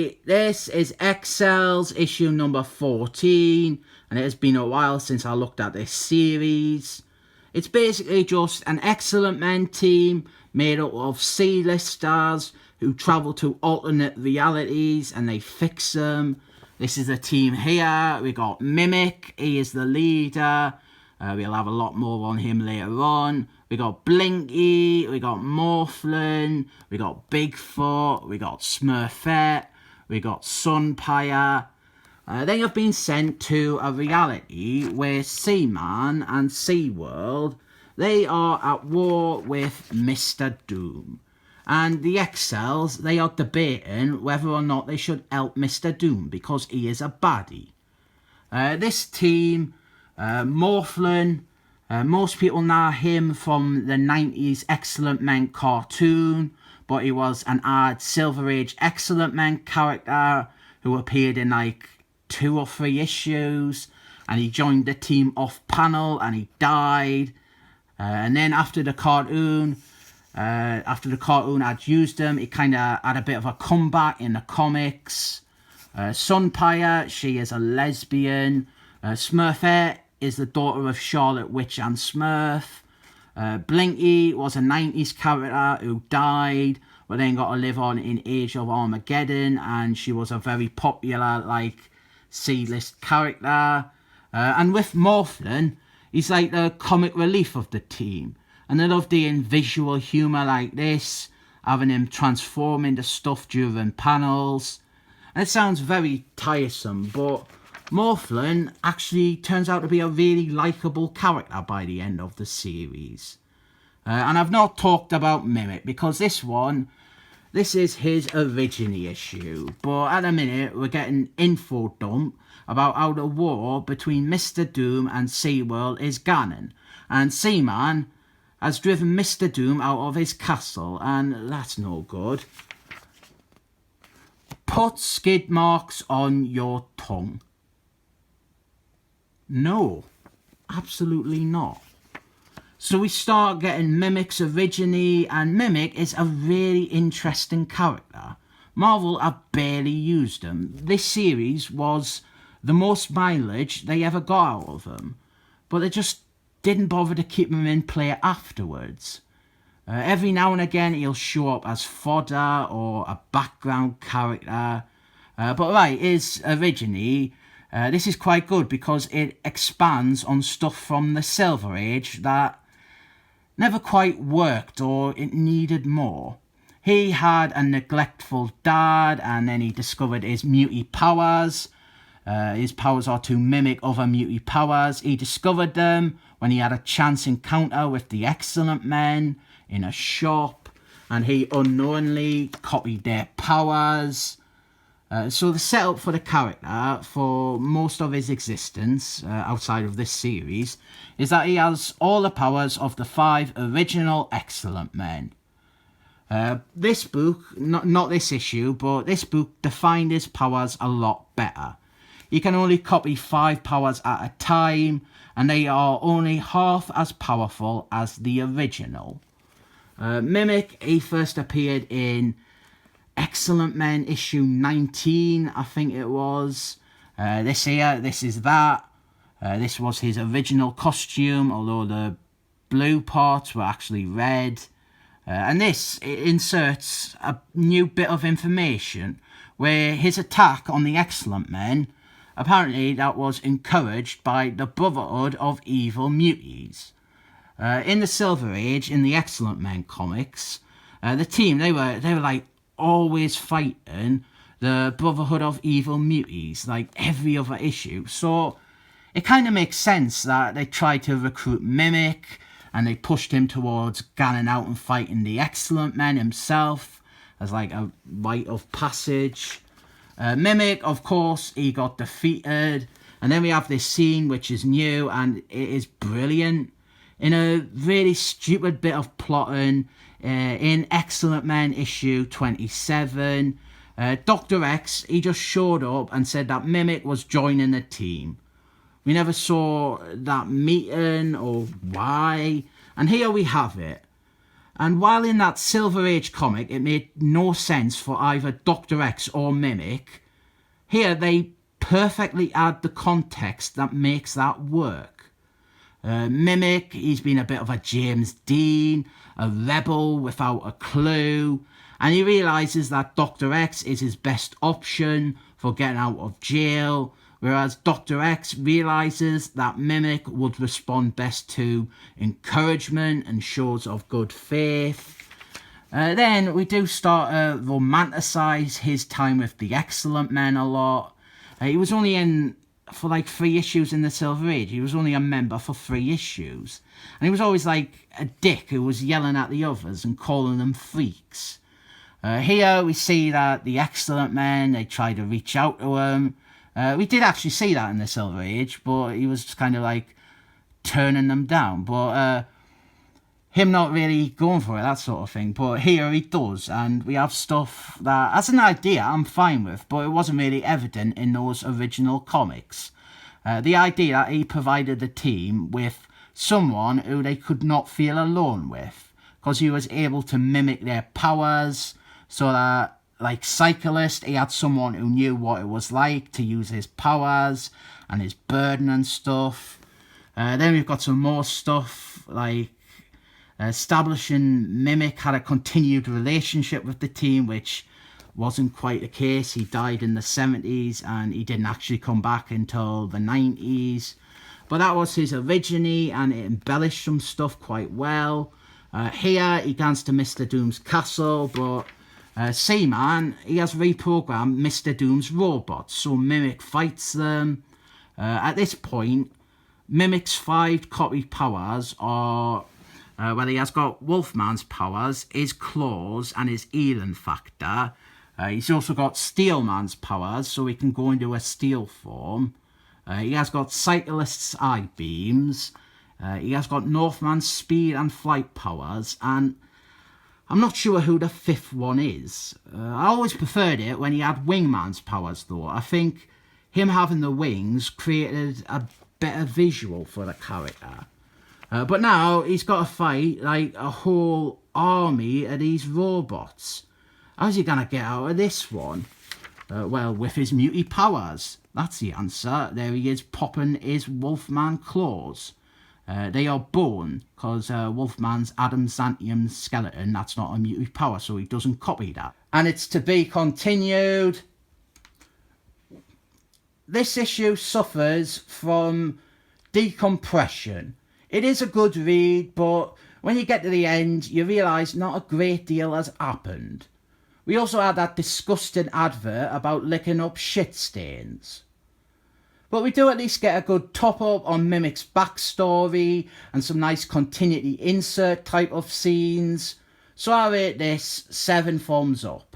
everybody, this is Exiles issue number 14, and it has been a while since I looked at this series. It's basically just an Excellent Men team made up of C-list stars who travel to alternate realities and they fix them. This is the team here. We got Mimic, he is the leader. We'll have a lot more on him later on. We got Blinky, we got Morphlin, we got Bigfoot, we got Smurfette, we got Sunpire. They have been sent to a reality where Seaman and SeaWorld, they are at war with Mr. Doom. And the Exiles, they are debating whether or not they should help Mr. Doom because he is a baddie. This team, Morphlin, most people know him from the 90s Excellent Men cartoon, but he was an odd Silver Age Excellent Men character who appeared in like 2 or 3 issues, and he joined the team off panel and he died. And then after the cartoon had used him, he kind of had a bit of a comeback in the comics. Sunpire, she is a lesbian. Smurfette is the daughter of Charlotte Witch and Smurf. Blinky was a 90s character who died, but then got to live on in Age of Armageddon, and she was a very popular, like, C-list character. And with Morphlin, he's like the comic relief of the team. And I love doing visual humour like this, having him transform into stuff during panels. And it sounds very tiresome, but Morphlin actually turns out to be a really likeable character by the end of the series. And I've not talked about Mimic because this is his origin issue. But at the minute, we're getting info dump about how the war between Mr. Doom and SeaWorld is gone. And Seaman has driven Mr. Doom out of his castle, and that's no good. Put skid marks on your tongue. No, absolutely not. So we start getting Mimic's origin, and Mimic is a really interesting character. Marvel have barely used him. This series was the most mileage they ever got out of him, but they just didn't bother to keep him in play afterwards. Every now and again he'll show up as fodder or a background character. But right, his origin, this is quite good because it expands on stuff from the Silver Age that never quite worked or it needed more. He had a neglectful dad and then he discovered his mutant powers. His powers are to mimic other mutant powers. He discovered them when he had a chance encounter with the Excellent Men in a shop, and he unknowingly copied their powers. So the setup for the character for most of his existence, outside of this series, is that he has all the powers of the 5 original Excellent Men. This book, not this issue, but this book defined his powers a lot better. You can only copy 5 powers at a time, and they are only half as powerful as the original. Mimic, he first appeared in Excellent Men issue 19, I think it was. This is that. This was his original costume, although the blue parts were actually red. And this inserts a new bit of information where his attack on the Excellent Men, apparently that was encouraged by the Brotherhood of Evil Muties. In the Silver Age, in the Excellent Men comics, the team, they were like always fighting the Brotherhood of Evil Muties, like every other issue. So it kind of makes sense that they tried to recruit Mimic and they pushed him towards going out and fighting the Excellent Men himself as like a rite of passage. Mimic, of course, he got defeated, and then we have this scene which is new and it is brilliant. In a really stupid bit of plotting, in Excellent Men issue 27, Dr. X, he just showed up and said that Mimic was joining the team. We never saw that meeting or why, and here we have it. And while in that Silver Age comic it made no sense for either Dr. X or Mimic, here they perfectly add the context that makes that work. Mimic, he's been a bit of a James Dean, a rebel without a clue, and he realises that Dr. X is his best option for getting out of jail, whereas Dr. X realises that Mimic would respond best to encouragement and shows of good faith. Then we do start to romanticise his time with the Excellent Men a lot. He was only in for like 3 issues in the Silver Age. He was only a member for 3 issues. And he was always like a dick who was yelling at the others and calling them freaks. Here we see that the Excellent Men, they try to reach out to him. We did actually see that in the Silver Age, but he was kind of like turning them down. But him not really going for it, that sort of thing. But here he does, and we have stuff that, as an idea, I'm fine with, but it wasn't really evident in those original comics. The idea that he provided the team with someone who they could not feel alone with, because he was able to mimic their powers, so that, like Cyclist, he had someone who knew what it was like to use his powers and his burden and stuff. Then we've got some more stuff like establishing Mimic had a continued relationship with the team, which wasn't quite the case. He died in the 70s and he didn't actually come back until the 90s. But that was his origine, and it embellished some stuff quite well. Here he goes to Mr. Doom's castle, but Seaman, he has reprogrammed Mr. Doom's robots, so Mimic fights them. At this point, Mimic's 5 copy powers are, well, he has got Wolfman's powers, his claws and his healing factor. He's also got Steelman's powers, so he can go into a steel form. He has got Cyclist's eye beams. He has got Northman's speed and flight powers, and I'm not sure who the 5th one is. I always preferred it when he had Wingman's powers, though. I think him having the wings created a better visual for the character. But now he's got to fight like a whole army of these robots. How's he going to get out of this one? Well, with his muty powers. That's the answer. There he is popping his Wolfman claws. They are bone, because Wolfman's adamantium skeleton, that's not a mutant power, so he doesn't copy that. And it's to be continued. This issue suffers from decompression. It is a good read, but when you get to the end, you realise not a great deal has happened. We also had that disgusting advert about licking up shit stains. But we do at least get a good top-up on Mimic's backstory and some nice continuity insert type of scenes. So I rate this 7 thumbs up.